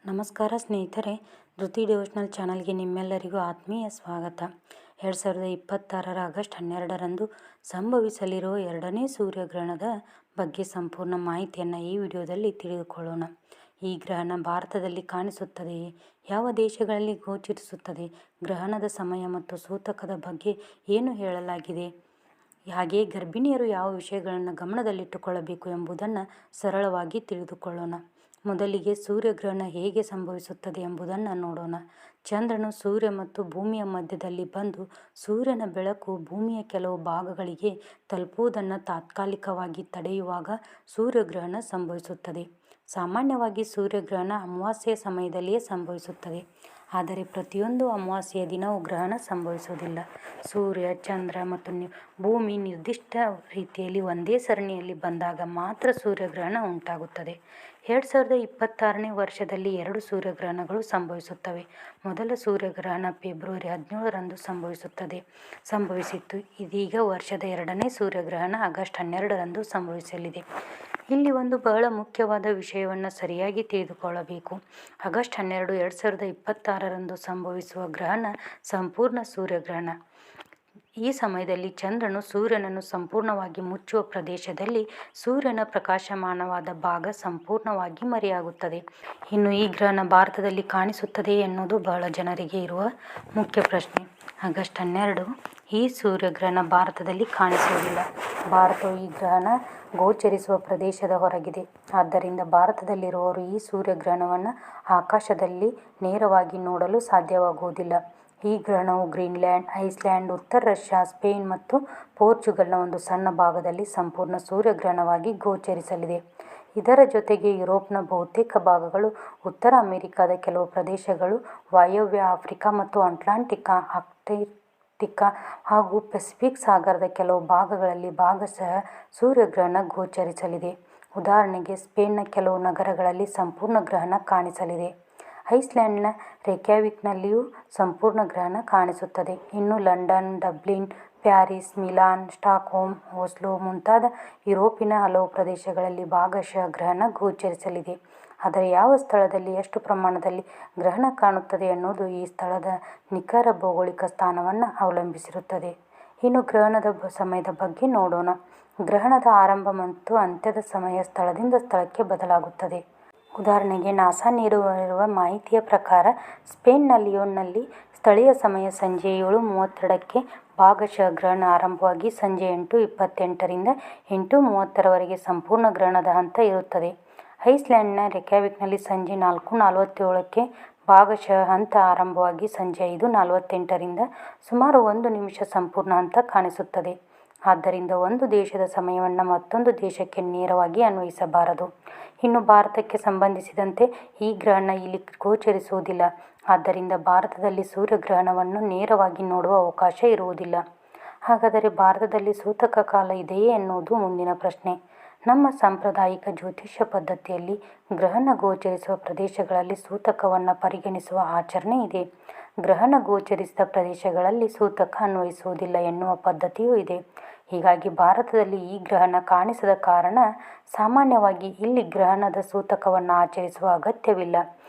ನಮಸ್ಕಾರ ಸ್ನೇಹಿತರೆ, ಧೃತಿ ಡಿವೋಷನಲ್ ಚಾನಲ್ಗೆ ನಿಮ್ಮೆಲ್ಲರಿಗೂ ಆತ್ಮೀಯ ಸ್ವಾಗತ. 2026 ಆಗಸ್ಟ್ 12ರಂದು ಸಂಭವಿಸಲಿರುವ ಎರಡನೇ ಸೂರ್ಯಗ್ರಹಣದ ಬಗ್ಗೆ ಸಂಪೂರ್ಣ ಮಾಹಿತಿಯನ್ನು ಈ ವಿಡಿಯೋದಲ್ಲಿ ತಿಳಿದುಕೊಳ್ಳೋಣ. ಈ ಗ್ರಹಣ ಭಾರತದಲ್ಲಿ ಕಾಣಿಸುತ್ತದೆಯೇ? ಯಾವ ದೇಶಗಳಲ್ಲಿ ಗೋಚರಿಸುತ್ತದೆ? ಗ್ರಹಣದ ಸಮಯ ಮತ್ತು ಸೂತಕದ ಬಗ್ಗೆ ಏನು ಹೇಳಲಾಗಿದೆ? ಹಾಗೆಯೇ ಗರ್ಭಿಣಿಯರು ಯಾವ ವಿಷಯಗಳನ್ನು ಗಮನದಲ್ಲಿಟ್ಟುಕೊಳ್ಳಬೇಕು ಎಂಬುದನ್ನು ಸರಳವಾಗಿ ತಿಳಿದುಕೊಳ್ಳೋಣ. ಮೊದಲಿಗೆ ಸೂರ್ಯಗ್ರಹಣ ಹೇಗೆ ಸಂಭವಿಸುತ್ತದೆ ಎಂಬುದನ್ನು ನೋಡೋಣ. ಚಂದ್ರನು ಸೂರ್ಯ ಮತ್ತು ಭೂಮಿಯ ಮಧ್ಯದಲ್ಲಿ ಬಂದು ಸೂರ್ಯನ ಬೆಳಕು ಭೂಮಿಯ ಕೆಲವು ಭಾಗಗಳಿಗೆ ತಲುಪುವುದನ್ನು ತಾತ್ಕಾಲಿಕವಾಗಿ ತಡೆಯುವಾಗ ಸೂರ್ಯಗ್ರಹಣ ಸಂಭವಿಸುತ್ತದೆ. ಸಾಮಾನ್ಯವಾಗಿ ಸೂರ್ಯಗ್ರಹಣ ಅಮಾವಾಸ್ಯೆಯ ಸಮಯದಲ್ಲಿಯೇ ಸಂಭವಿಸುತ್ತದೆ. ಆದರೆ ಪ್ರತಿಯೊಂದು ಅಮಾವಾಸ್ಯೆಯ ದಿನವೂ ಗ್ರಹಣ ಸಂಭವಿಸುವುದಿಲ್ಲ. ಸೂರ್ಯ, ಚಂದ್ರ ಮತ್ತು ಭೂಮಿ ನಿರ್ದಿಷ್ಟ ರೀತಿಯಲ್ಲಿ ಒಂದೇ ಸರಣಿಯಲ್ಲಿ ಬಂದಾಗ ಮಾತ್ರ ಸೂರ್ಯಗ್ರಹಣ ಉಂಟಾಗುತ್ತದೆ. 2026ನೇ ವರ್ಷದಲ್ಲಿ 2 ಸೂರ್ಯಗ್ರಹಣಗಳು ಸಂಭವಿಸುತ್ತವೆ. ಮೊದಲ ಸೂರ್ಯಗ್ರಹಣ ಫೆಬ್ರವರಿ 17ರಂದು ಸಂಭವಿಸಿತ್ತು. ಇದೀಗ ವರ್ಷದ ಎರಡನೇ ಸೂರ್ಯಗ್ರಹಣ ಆಗಸ್ಟ್ 12ರಂದು ಸಂಭವಿಸಲಿದೆ. ಇಲ್ಲಿ ಒಂದು ಬಹಳ ಮುಖ್ಯವಾದ ವಿಷಯವನ್ನು ಸರಿಯಾಗಿ ತಿಳಿದುಕೊಳ್ಳಬೇಕು. ಆಗಸ್ಟ್ 12, 2026ರಂದು ಸಂಭವಿಸುವ ಗ್ರಹಣ ಸಂಪೂರ್ಣ ಸೂರ್ಯಗ್ರಹಣ. ಈ ಸಮಯದಲ್ಲಿ ಚಂದ್ರನು ಸೂರ್ಯನನ್ನು ಸಂಪೂರ್ಣವಾಗಿ ಮುಚ್ಚುವ ಪ್ರದೇಶದಲ್ಲಿ ಸೂರ್ಯನ ಪ್ರಕಾಶಮಾನವಾದ ಭಾಗ ಸಂಪೂರ್ಣವಾಗಿ ಮರೆಯಾಗುತ್ತದೆ. ಇನ್ನು ಈ ಗ್ರಹಣ ಭಾರತದಲ್ಲಿ ಕಾಣಿಸುತ್ತದೆಯೇ ಎನ್ನುವುದು ಬಹಳ ಜನರಿಗೆ ಇರುವ ಮುಖ್ಯ ಪ್ರಶ್ನೆ. ಆಗಸ್ಟ್ 12 ಈ ಸೂರ್ಯಗ್ರಹಣ ಭಾರತದಲ್ಲಿ ಕಾಣಿಸುವುದಿಲ್ಲ. ಭಾರತವು ಈ ಗ್ರಹಣ ಗೋಚರಿಸುವ ಪ್ರದೇಶದ ಹೊರಗಿದೆ. ಆದ್ದರಿಂದ ಭಾರತದಲ್ಲಿರುವವರು ಈ ಸೂರ್ಯಗ್ರಹಣವನ್ನು ಆಕಾಶದಲ್ಲಿ ನೇರವಾಗಿ ನೋಡಲು ಸಾಧ್ಯವಾಗುವುದಿಲ್ಲ. ಈ ಗ್ರಹಣವು ಗ್ರೀನ್ಲ್ಯಾಂಡ್, ಐಸ್ಲ್ಯಾಂಡ್, ಉತ್ತರ ರಷ್ಯಾ, ಸ್ಪೇನ್ ಮತ್ತು ಪೋರ್ಚುಗಲ್ನ ಒಂದು ಸಣ್ಣ ಭಾಗದಲ್ಲಿ ಸಂಪೂರ್ಣ ಸೂರ್ಯಗ್ರಹಣವಾಗಿ ಗೋಚರಿಸಲಿದೆ. ಇದರ ಜೊತೆಗೆ ಯುರೋಪ್ನ ಬಹುತೇಕ ಭಾಗಗಳು, ಉತ್ತರ ಅಮೆರಿಕಾದ ಕೆಲವು ಪ್ರದೇಶಗಳು, ವಾಯವ್ಯ ಆಫ್ರಿಕಾ ಮತ್ತು ಆರ್ಕ್ಟಿಕಾ ಹಾಗೂ ಪೆಸಿಫಿಕ್ ಸಾಗರದ ಕೆಲವು ಭಾಗಗಳಲ್ಲಿ ಭಾಗಶಃ ಸೂರ್ಯಗ್ರಹಣ ಗೋಚರಿಸಲಿದೆ. ಉದಾಹರಣೆಗೆ ಸ್ಪೇನ್ನ ಕೆಲವು ನಗರಗಳಲ್ಲಿ ಸಂಪೂರ್ಣ ಗ್ರಹಣ ಕಾಣಿಸಲಿದೆ. ಐಸ್ಲ್ಯಾಂಡ್ನ ರೇಕ್ಯಾವಿಕ್ನಲ್ಲಿಯೂ ಸಂಪೂರ್ಣ ಗ್ರಹಣ ಕಾಣಿಸುತ್ತದೆ. ಇನ್ನು London, Dublin, Paris, Milan, Stockholm, Oslo ಮುಂತಾದ ಯುರೋಪಿನ ಹಲವು ಪ್ರದೇಶಗಳಲ್ಲಿ ಭಾಗಶಃ ಗ್ರಹಣ ಗೋಚರಿಸಲಿದೆ. ಆದರೆ ಯಾವ ಸ್ಥಳದಲ್ಲಿ ಎಷ್ಟು ಪ್ರಮಾಣದಲ್ಲಿ ಗ್ರಹಣ ಕಾಣುತ್ತದೆ ಎನ್ನುವುದು ಈ ಸ್ಥಳದ ನಿಖರ ಭೌಗೋಳಿಕ ಸ್ಥಾನವನ್ನು ಅವಲಂಬಿಸಿರುತ್ತದೆ. ಇನ್ನು ಗ್ರಹಣದ ಸಮಯದ ಬಗ್ಗೆ ನೋಡೋಣ. ಗ್ರಹಣದ ಆರಂಭ ಮತ್ತು ಅಂತ್ಯದ ಸಮಯ ಸ್ಥಳದಿಂದ ಸ್ಥಳಕ್ಕೆ ಬದಲಾಗುತ್ತದೆ. ಉದಾಹರಣೆಗೆ ನಾಸಾ ನೀಡಿರುವ ಮಾಹಿತಿಯ ಪ್ರಕಾರ ಸ್ಪೇನ್ನ ಲಿಯೋನ್ನಲ್ಲಿ ಸ್ಥಳೀಯ ಸಮಯ ಸಂಜೆ 7:32ಕ್ಕೆ ಭಾಗಶಃ ಗ್ರಹಣ ಆರಂಭವಾಗಿ ಸಂಜೆ 8:28ರಿಂದ 8:30ರವರೆಗೆ ಸಂಪೂರ್ಣ ಗ್ರಹಣದ ಹಂತ ಇರುತ್ತದೆ. ಐಸ್ಲ್ಯಾಂಡ್ನ ರೇಕ್ಯಾವಿಕ್ನಲ್ಲಿ ಸಂಜೆ 4:47ಕ್ಕೆ ಭಾಗಶಃ ಹಂತ ಆರಂಭವಾಗಿ ಸಂಜೆ 5:48ರಿಂದ ಸುಮಾರು 1 ನಿಮಿಷ ಸಂಪೂರ್ಣ ಹಂತ ಕಾಣಿಸುತ್ತದೆ. ಆದ್ದರಿಂದ ಒಂದು ದೇಶದ ಸಮಯವನ್ನು ಮತ್ತೊಂದು ದೇಶಕ್ಕೆ ನೇರವಾಗಿ ಅನ್ವಯಿಸಬಾರದು. ಇನ್ನು ಭಾರತಕ್ಕೆ ಸಂಬಂಧಿಸಿದಂತೆ ಈ ಗ್ರಹಣ ಇಲ್ಲಿ ಗೋಚರಿಸುವುದಿಲ್ಲ. ಆದ್ದರಿಂದ ಭಾರತದಲ್ಲಿ ಸೂರ್ಯಗ್ರಹಣವನ್ನು ನೇರವಾಗಿ ನೋಡುವ ಅವಕಾಶ ಇರುವುದಿಲ್ಲ. ಹಾಗಾದರೆ ಭಾರತದಲ್ಲಿ ಸೂತಕ ಕಾಲ ಇದೆಯೇ ಎನ್ನುವುದು ಮುಂದಿನ ಪ್ರಶ್ನೆ. ನಮ್ಮ ಸಾಂಪ್ರದಾಯಿಕ ಜ್ಯೋತಿಷ್ಯ ಪದ್ಧತಿಯಲ್ಲಿ ಗ್ರಹಣ ಗೋಚರಿಸುವ ಪ್ರದೇಶಗಳಲ್ಲಿ ಸೂತಕವನ್ನು ಪರಿಗಣಿಸುವ ಆಚರಣೆ ಇದೆ. ಗ್ರಹಣ ಗೋಚರಿಸಿದ ಪ್ರದೇಶಗಳಲ್ಲಿ ಸೂತಕ ಅನ್ವಯಿಸುವುದಿಲ್ಲ ಎನ್ನುವ ಪದ್ಧತಿಯೂ ಇದೆ. ಹೀಗಾಗಿ ಭಾರತದಲ್ಲಿ ಈ ಗ್ರಹಣ ಕಾಣಿಸದ ಕಾರಣ ಸಾಮಾನ್ಯವಾಗಿ ಇಲ್ಲಿ ಗ್ರಹಣದ ಸೂತಕವನ್ನು ಆಚರಿಸುವ ಅಗತ್ಯವಿಲ್ಲ.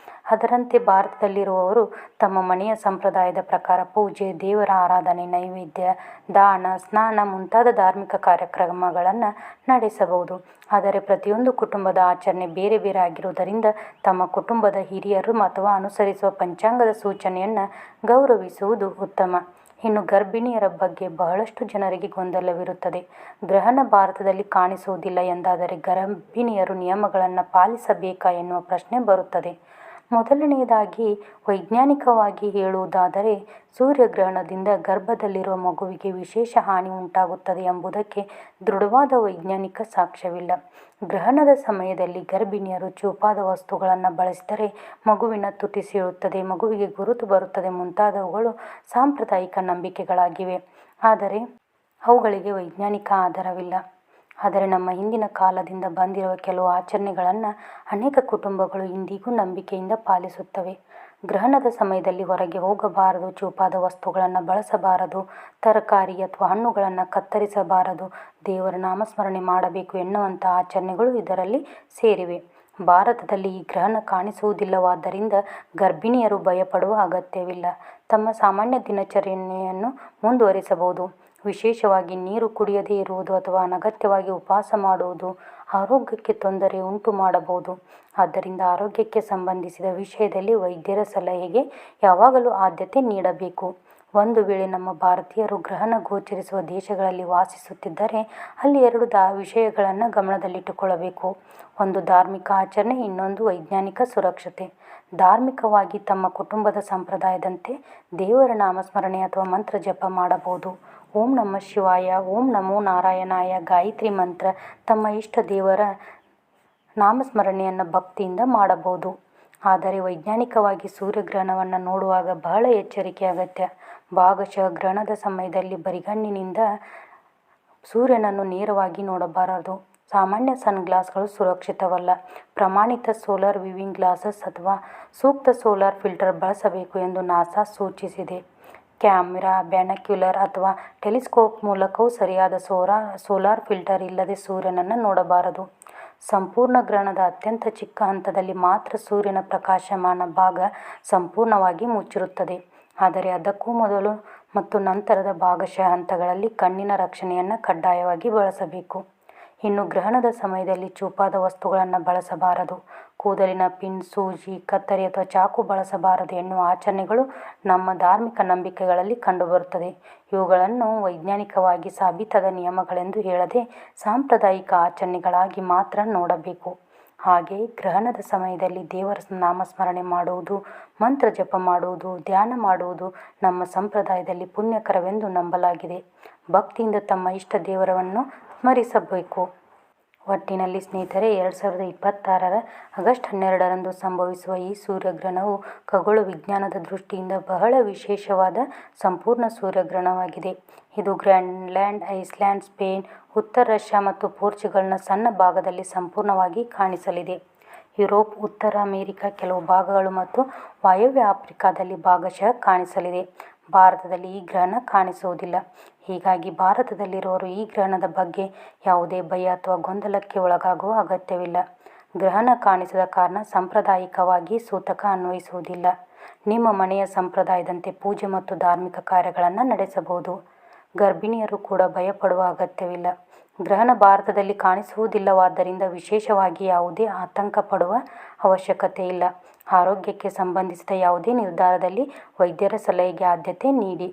ಅದರಂತೆ ಭಾರತದಲ್ಲಿರುವವರು ತಮ್ಮ ಮನೆಯ ಸಂಪ್ರದಾಯದ ಪ್ರಕಾರ ಪೂಜೆ, ದೇವರ ಆರಾಧನೆ, ನೈವೇದ್ಯ, ದಾನ, ಸ್ನಾನ ಮುಂತಾದ ಧಾರ್ಮಿಕ ಕಾರ್ಯಕ್ರಮಗಳನ್ನು ನಡೆಸಬಹುದು. ಆದರೆ ಪ್ರತಿಯೊಂದು ಕುಟುಂಬದ ಆಚರಣೆ ಬೇರೆ ಬೇರೆ ಆಗಿರುವುದರಿಂದ ತಮ್ಮ ಕುಟುಂಬದ ಹಿರಿಯರು ಅಥವಾ ಅನುಸರಿಸುವ ಪಂಚಾಂಗದ ಸೂಚನೆಯನ್ನು ಗೌರವಿಸುವುದು ಉತ್ತಮ. ಇನ್ನು ಗರ್ಭಿಣಿಯರ ಬಗ್ಗೆ ಬಹಳಷ್ಟು ಜನರಿಗೆ ಗೊಂದಲವಿರುತ್ತದೆ. ಗ್ರಹಣ ಭಾರತದಲ್ಲಿ ಕಾಣಿಸುವುದಿಲ್ಲ ಎಂದಾದರೆ ಗರ್ಭಿಣಿಯರು ನಿಯಮಗಳನ್ನು ಪಾಲಿಸಬೇಕಾ ಎನ್ನುವ ಪ್ರಶ್ನೆ ಬರುತ್ತದೆ. ಮೊದಲನೆಯದಾಗಿ ವೈಜ್ಞಾನಿಕವಾಗಿ ಹೇಳುವುದಾದರೆ ಸೂರ್ಯಗ್ರಹಣದಿಂದ ಗರ್ಭದಲ್ಲಿರುವ ಮಗುವಿಗೆ ವಿಶೇಷ ಹಾನಿ ಉಂಟಾಗುತ್ತದೆ ಎಂಬುದಕ್ಕೆ ದೃಢವಾದ ವೈಜ್ಞಾನಿಕ ಸಾಕ್ಷ್ಯವಿಲ್ಲ. ಗ್ರಹಣದ ಸಮಯದಲ್ಲಿ ಗರ್ಭಿಣಿಯರು ಚೂಪಾದ ವಸ್ತುಗಳನ್ನು ಬಳಸಿದರೆ ಮಗುವಿನ ತುಟಿ ಸೀಳುತ್ತದೆ, ಮಗುವಿಗೆ ಗುರುತು ಬರುತ್ತದೆ ಮುಂತಾದವುಗಳು ಸಾಂಪ್ರದಾಯಿಕ ನಂಬಿಕೆಗಳಾಗಿವೆ. ಆದರೆ ಅವುಗಳಿಗೆ ವೈಜ್ಞಾನಿಕ ಆಧಾರವಿಲ್ಲ. ಆದರೆ ನಮ್ಮ ಹಿಂದಿನ ಕಾಲದಿಂದ ಬಂದಿರುವ ಕೆಲವು ಆಚರಣೆಗಳನ್ನು ಅನೇಕ ಕುಟುಂಬಗಳು ಇಂದಿಗೂ ನಂಬಿಕೆಯಿಂದ ಪಾಲಿಸುತ್ತವೆ. ಗ್ರಹಣದ ಸಮಯದಲ್ಲಿ ಹೊರಗೆ ಹೋಗಬಾರದು, ಚೂಪಾದ ವಸ್ತುಗಳನ್ನು ಬಳಸಬಾರದು, ತರಕಾರಿ ಅಥವಾ ಹಣ್ಣುಗಳನ್ನು ಕತ್ತರಿಸಬಾರದು, ದೇವರ ನಾಮಸ್ಮರಣೆ ಮಾಡಬೇಕು ಎನ್ನುವಂಥ ಆಚರಣೆಗಳು ಇದರಲ್ಲಿ ಸೇರಿವೆ. ಭಾರತದಲ್ಲಿ ಈ ಗ್ರಹಣ ಕಾಣಿಸುವುದಿಲ್ಲವಾದ್ದರಿಂದ ಗರ್ಭಿಣಿಯರು ಭಯಪಡುವ ಅಗತ್ಯವಿಲ್ಲ. ತಮ್ಮ ಸಾಮಾನ್ಯ ದಿನಚರಿಯನ್ನು ಮುಂದುವರಿಸಬಹುದು. ವಿಶೇಷವಾಗಿ ನೀರು ಕುಡಿಯದೇ ಇರುವುದು ಅಥವಾ ಅನಗತ್ಯವಾಗಿ ಉಪವಾಸ ಮಾಡುವುದು ಆರೋಗ್ಯಕ್ಕೆ ತೊಂದರೆ ಉಂಟು ಮಾಡಬಹುದು. ಆದ್ದರಿಂದ ಆರೋಗ್ಯಕ್ಕೆ ಸಂಬಂಧಿಸಿದ ವಿಷಯದಲ್ಲಿ ವೈದ್ಯರ ಸಲಹೆಗೆ ಯಾವಾಗಲೂ ಆದ್ಯತೆ ನೀಡಬೇಕು. ಒಂದು ವೇಳೆ ನಮ್ಮ ಭಾರತೀಯರು ಗ್ರಹಣ ಗೋಚರಿಸುವ ದೇಶಗಳಲ್ಲಿ ವಾಸಿಸುತ್ತಿದ್ದರೆ ಅಲ್ಲಿ ಎರಡು ವಿಷಯಗಳನ್ನು ಗಮನದಲ್ಲಿಟ್ಟುಕೊಳ್ಳಬೇಕು. ಒಂದು ಧಾರ್ಮಿಕ ಆಚರಣೆ, ಇನ್ನೊಂದು ವೈಜ್ಞಾನಿಕ ಸುರಕ್ಷತೆ. ಧಾರ್ಮಿಕವಾಗಿ ತಮ್ಮ ಕುಟುಂಬದ ಸಂಪ್ರದಾಯದಂತೆ ದೇವರ ನಾಮಸ್ಮರಣೆ ಅಥವಾ ಮಂತ್ರ ಜಪ ಮಾಡಬಹುದು. ಓಂ ನಮಃ ಶಿವಾಯ, ಓಂ ನಮೋ ನಾರಾಯಣಾಯ, ಗಾಯತ್ರಿ ಮಂತ್ರ, ತಮ್ಮ ಇಷ್ಟ ದೇವರ ನಾಮಸ್ಮರಣೆಯನ್ನು ಭಕ್ತಿಯಿಂದ ಮಾಡಬಹುದು. ಆದರೆ ವೈಜ್ಞಾನಿಕವಾಗಿ ಸೂರ್ಯಗ್ರಹಣವನ್ನು ನೋಡುವಾಗ ಬಹಳ ಎಚ್ಚರಿಕೆ ಅಗತ್ಯ. ಭಾಗಶಃ ಗ್ರಹಣದ ಸಮಯದಲ್ಲಿ ಬರಿಗಣ್ಣಿನಿಂದ ಸೂರ್ಯನನ್ನು ನೇರವಾಗಿ ನೋಡಬಾರದು. ಸಾಮಾನ್ಯ ಸನ್ಗ್ಲಾಸ್ಗಳು ಸುರಕ್ಷಿತವಲ್ಲ. ಪ್ರಮಾಣಿತ ಸೋಲಾರ್ ವಿವಿಂಗ್ ಗ್ಲಾಸಸ್ ಅಥವಾ ಸೂಕ್ತ ಸೋಲಾರ್ ಫಿಲ್ಟರ್ ಬಳಸಬೇಕು ಎಂದು ನಾಸಾ ಸೂಚಿಸಿದೆ. ಕ್ಯಾಮೆರಾ, ಬ್ಯಾನಕ್ಯುಲರ್ ಅಥವಾ ಟೆಲಿಸ್ಕೋಪ್ ಮೂಲಕವೂ ಸರಿಯಾದ ಸೋಲಾರ್ ಫಿಲ್ಟರ್ ಇಲ್ಲದೆ ಸೂರ್ಯನನ್ನು ನೋಡಬಾರದು. ಸಂಪೂರ್ಣ ಗ್ರಹಣದ ಅತ್ಯಂತ ಚಿಕ್ಕ ಹಂತದಲ್ಲಿ ಮಾತ್ರ ಸೂರ್ಯನ ಪ್ರಕಾಶಮಾನ ಭಾಗ ಸಂಪೂರ್ಣವಾಗಿ ಮುಚ್ಚಿರುತ್ತದೆ. ಆದರೆ ಅದಕ್ಕೂ ಮೊದಲು ಮತ್ತು ನಂತರದ ಭಾಗಶಃ ಹಂತಗಳಲ್ಲಿ ಕಣ್ಣಿನ ರಕ್ಷಣೆಯನ್ನು ಕಡ್ಡಾಯವಾಗಿ ಬಳಸಬೇಕು. ಇನ್ನು ಗ್ರಹಣದ ಸಮಯದಲ್ಲಿ ಚೂಪಾದ ವಸ್ತುಗಳನ್ನು ಬಳಸಬಾರದು. ಕೂದಲಿನ ಪಿನ್, ಸೂಜಿ, ಕತ್ತರಿ ಅಥವಾ ಚಾಕು ಬಳಸಬಾರದು ಎನ್ನುವ ಆಚರಣೆಗಳು ನಮ್ಮ ಧಾರ್ಮಿಕ ನಂಬಿಕೆಗಳಲ್ಲಿ ಕಂಡುಬರುತ್ತದೆ. ಇವುಗಳನ್ನು ವೈಜ್ಞಾನಿಕವಾಗಿ ಸಾಬೀತಾದ ನಿಯಮಗಳೆಂದು ಹೇಳದೆ ಸಾಂಪ್ರದಾಯಿಕ ಆಚರಣೆಗಳಾಗಿ ಮಾತ್ರ ನೋಡಬೇಕು. ಹಾಗೆಯೇ ಗ್ರಹಣದ ಸಮಯದಲ್ಲಿ ದೇವರ ನಾಮಸ್ಮರಣೆ ಮಾಡುವುದು, ಮಂತ್ರ ಜಪ ಮಾಡುವುದು, ಧ್ಯಾನ ಮಾಡುವುದು ನಮ್ಮ ಸಂಪ್ರದಾಯದಲ್ಲಿ ಪುಣ್ಯಕರವೆಂದು ನಂಬಲಾಗಿದೆ. ಭಕ್ತಿಯಿಂದ ತಮ್ಮ ಇಷ್ಟ ದೇವರನ್ನು ಸ್ಮರಿಸಬೇಕು. ಒಟ್ಟಿನಲ್ಲಿ ಸ್ನೇಹಿತರೆ, 2026 ಆಗಸ್ಟ್ 12ರಂದು ಸಂಭವಿಸುವ ಈ ಸೂರ್ಯಗ್ರಹಣವು ಖಗೋಳ ವಿಜ್ಞಾನದ ದೃಷ್ಟಿಯಿಂದ ಬಹಳ ವಿಶೇಷವಾದ ಸಂಪೂರ್ಣ ಸೂರ್ಯಗ್ರಹಣವಾಗಿದೆ. ಇದು ಗ್ರೀನ್ಲ್ಯಾಂಡ್, ಐಸ್ಲ್ಯಾಂಡ್, ಸ್ಪೇನ್, ಉತ್ತರ ರಷ್ಯಾ ಮತ್ತು ಪೋರ್ಚುಗಲ್ನ ಸಣ್ಣ ಭಾಗದಲ್ಲಿ ಸಂಪೂರ್ಣವಾಗಿ ಕಾಣಿಸಲಿದೆ. ಯುರೋಪ್, ಉತ್ತರ ಅಮೆರಿಕ ಕೆಲವು ಭಾಗಗಳು ಮತ್ತು ವಾಯವ್ಯ ಆಫ್ರಿಕಾದಲ್ಲಿ ಭಾಗಶಃ ಕಾಣಿಸಲಿದೆ. ಭಾರತದಲ್ಲಿ ಈ ಗ್ರಹಣ ಕಾಣಿಸುವುದಿಲ್ಲ. ಹೀಗಾಗಿ ಭಾರತದಲ್ಲಿರುವವರು ಈ ಗ್ರಹಣದ ಬಗ್ಗೆ ಯಾವುದೇ ಭಯ ಅಥವಾ ಗೊಂದಲಕ್ಕೆ ಒಳಗಾಗುವ ಅಗತ್ಯವಿಲ್ಲ. ಗ್ರಹಣ ಕಾಣಿಸದ ಕಾರಣ ಸಾಂಪ್ರದಾಯಿಕವಾಗಿ ಸೂತಕ ಅನ್ವಯಿಸುವುದಿಲ್ಲ. ನಿಮ್ಮ ಮನೆಯ ಸಂಪ್ರದಾಯದಂತೆ ಪೂಜೆ ಮತ್ತು ಧಾರ್ಮಿಕ ಕಾರ್ಯಗಳನ್ನು ನಡೆಸಬಹುದು. ಗರ್ಭಿಣಿಯರು ಕೂಡ ಭಯಪಡುವ ಅಗತ್ಯವಿಲ್ಲ. ಗ್ರಹಣ ಭಾರತದಲ್ಲಿ ಕಾಣಿಸುವುದಿಲ್ಲವಾದ್ದರಿಂದ ವಿಶೇಷವಾಗಿ ಯಾವುದೇ ಆತಂಕ ಪಡುವ ಅವಶ್ಯಕತೆ ಇಲ್ಲ. ಆರೋಗ್ಯಕ್ಕೆ ಸಂಬಂಧಿಸಿದ ಯಾವುದೇ ನಿರ್ಧಾರದಲ್ಲಿ ವೈದ್ಯರ ಸಲಹೆಗೆ ಆದ್ಯತೆ ನೀಡಿ.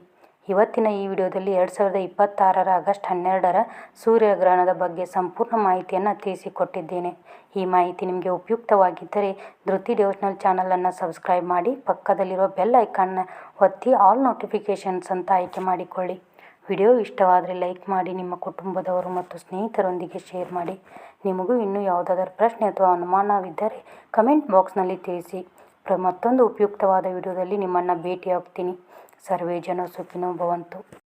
ಇವತ್ತಿನ ಈ ವಿಡಿಯೋದಲ್ಲಿ 2026 ಆಗಸ್ಟ್ 12ರ ಸೂರ್ಯಗ್ರಹಣದ ಬಗ್ಗೆ ಸಂಪೂರ್ಣ ಮಾಹಿತಿಯನ್ನು ತಿಳಿಸಿಕೊಟ್ಟಿದ್ದೇನೆ. ಈ ಮಾಹಿತಿ ನಿಮಗೆ ಉಪಯುಕ್ತವಾಗಿದ್ದರೆ ಧೃತಿ ಡಿವೋಷನಲ್ ಚಾನಲನ್ನು ಸಬ್ಸ್ಕ್ರೈಬ್ ಮಾಡಿ, ಪಕ್ಕದಲ್ಲಿರುವ ಬೆಲ್ ಐಕಾನ್ನ ಒತ್ತಿ ಆಲ್ ನೋಟಿಫಿಕೇಷನ್ಸ್ ಅಂತ ಆಯ್ಕೆ ಮಾಡಿಕೊಳ್ಳಿ. ವಿಡಿಯೋ ಇಷ್ಟವಾದರೆ ಲೈಕ್ ಮಾಡಿ, ನಿಮ್ಮ ಕುಟುಂಬದವರು ಮತ್ತು ಸ್ನೇಹಿತರೊಂದಿಗೆ ಶೇರ್ ಮಾಡಿ. ನಿಮಗೂ ಇನ್ನೂ ಯಾವುದಾದರೂ ಪ್ರಶ್ನೆ ಅಥವಾ ಅನುಮಾನವಿದ್ದರೆ ಕಮೆಂಟ್ ಬಾಕ್ಸ್ನಲ್ಲಿ ತಿಳಿಸಿ. ಮತ್ತೊಂದು ಉಪಯುಕ್ತವಾದ ವಿಡಿಯೋದಲ್ಲಿ ನಿಮ್ಮನ್ನು ಭೇಟಿಯಾಗ್ತೀನಿ. ಸರ್ವೇ ಜನ ಸುಖಿನೋ ಭವಂತು.